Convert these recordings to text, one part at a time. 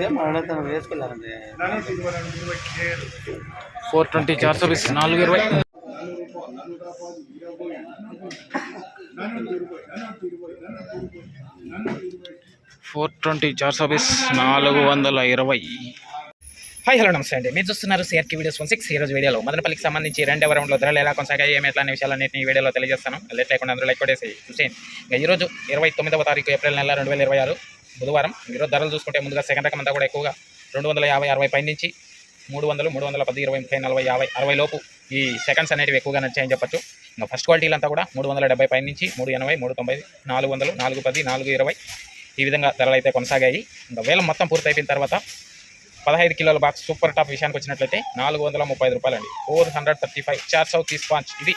ఏం అడగతాను వేసుకెళ్ళారండి 420 420 420 420 420. Hi hello నమస్తే అండి. మీరు చూస్తున్నారు సిఆర్కే వీడియోస్ 16. ఈ రోజు వీడియోలో మదనపల్లికి సంబంధించి రెండవ రౌండ్లో ధరలు ఎలా కొనసాగాయి ఏమి ఎట్లా అనే విషయాలన్నింటినీ ఈ వీడియోలో తెలియజేస్తాను. లేట్ లేకుండా అందరూ లైక్ కొట్టేసి చూసేయండి. ఈరోజు 29వ తారీఖు ఏప్రిల్ నెల 2026 బుధవారం. ఈరోజు ధరలు చూసుకుంటే ముందుగా సెకండ్ రకం అంతా కూడా ఎక్కువగా 250 60 పై నుంచి 300 310 20 30 40 50 60 లోపు ఈ సెకండ్స్ అనేటివి ఎక్కువగా నచ్చాయని చెప్పొచ్చు. ఇంకా ఫస్ట్ క్వాలిటీలు అంతా కూడా 370 పై నుంచి 380 390 400 410 420 ఈ విధంగా ధరలు అయితే కొనసాగాయి. ఇంకా వేలం మొత్తం పూర్తి అయిపోయిన తర్వాత 15 కిలోల బాక్స్ సూపర్ టాప్ విషయానికి వచ్చినట్లయితే 435 రూపాయలండి. 435 430 పాంచ్. ఇది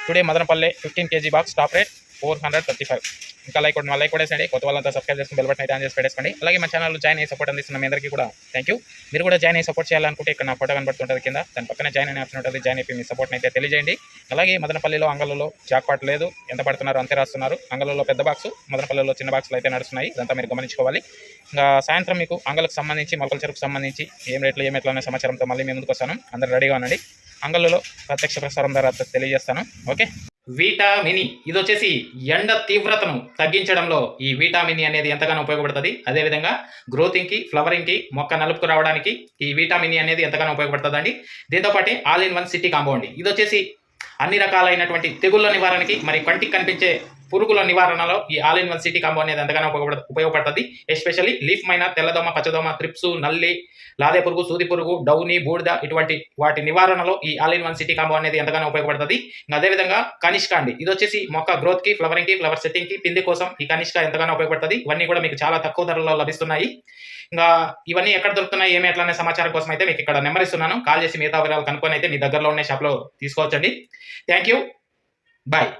today Madanapalle 15 kg box top rate 435. ఇంకా లైక్ కొట్టేసండి. కొత్త వాళ్ళంతా సబ్స్క్రైబ్ చేసుకుని బెల్ బటన్ అయితే ఆన్ చేసి పెట్టేసుకోండి. అలాగే మా ఛానల్ జాయిన్ అయ్యి సపోర్ట్ అందిస్తున్న మీ అందరికీ కూడా థ్యాంక్ యూ. మీరు కూడా జాయిన్ అయ్యి సపోర్ట్ చేయాలనుకుంటే ఇక్కడ నా ఫోటో కనబడుతుంటుంది కింద, దాని పక్కన జాయిన్ అనే ఆప్షన్ ఉంటుంది. జాయిన్ అయిపోయి మీ సపోర్ట్ని అయితే తెలియజేయండి. అలాగే మదనపల్లిలో అంగళ్ళలో జాక్పాట్ లేదు, ఎంత పడుతున్నారు అంతే రాస్తున్నారు. అంగళ్ళలో పెద్ద బాక్సు, మదనపల్లిలో చిన్న బాక్సులు అయితే నడుస్తున్నాయి. ఇదంతా మీరు గమనించుకోవాలి. ఇంకా సాయంత్రం మీకు అంగళ్ళకు సంబంధించి మొలకల చెరుకు సంబంధించి ఏం రేట్లు ఏమెట్లా అనే సమాచారంతో మళ్ళీ మీ ముందుకు వస్తాను. అందరూ రెడీగా ఉండండి. అంగళ్ళలో ప్రత్యక్ష ప్రసారం ద్వారా తెలియజేస్తాను. ఓకే. విటామిని ఇది వచ్చేసి ఎండ తీవ్రతను తగ్గించడంలో ఈ విటామిని అనేది ఎంతగానో ఉపయోగపడుతుంది. అదేవిధంగా గ్రోతింగ్కి, ఫ్లవరింగ్కి, మొక్క నలుపుకు రావడానికి ఈ విటామిని అనేది ఎంతగానో ఉపయోగపడుతుందండి. దీంతోపాటు all in one city combo అండి. ఇది వచ్చేసి అన్ని రకాలైనటువంటి తెగుళ్ళ నివారణకి, మరి కంటికి కనిపించే పురుగుల నివారణలో ఈ all in one city combo అనేది ఎంతగానో ఉపయోగపడుతుంది. ఎస్పెషల్లీ లీఫ్ మైనా, తెల్లదోమ, పచ్చదోమ, త్రిప్సు, నల్లి, లాదే పురుగు, సూది పురుగు, డౌని, బూడిద ఇటువంటి వాటి నివారణలో ఈ all in one city combo అనేది ఎంతగానో ఉపయోగపడుతుంది. అదేవిధంగా కనిష్క అండి. ఇది వచ్చేసి మొక్క గ్రోత్కి, ఫ్లవరింగ్కి, ఫ్లవర్ సెట్టింగ్కి, పిండి కోసం ఈ కనిష్క ఎంతగానో ఉపయోగపడుతుంది. ఇవన్నీ కూడా మీకు చాలా తక్కువ ధరలో లభిస్తున్నాయి. ఇంకా ఇవన్నీ ఎక్కడ దొరుకుతున్నాయి ఏమి ఎట్లా అనే సమాచారం కోసం అయితే మీకు ఇక్కడ నెంబర్ ఇస్తున్నాను. కాల్ చేసి మిగతా వివరాలు కనుక్కొని అయితే మీ దగ్గరలో ఉన్న షాప్లో తీసుకోవచ్చండి. Thank you. బాయ్.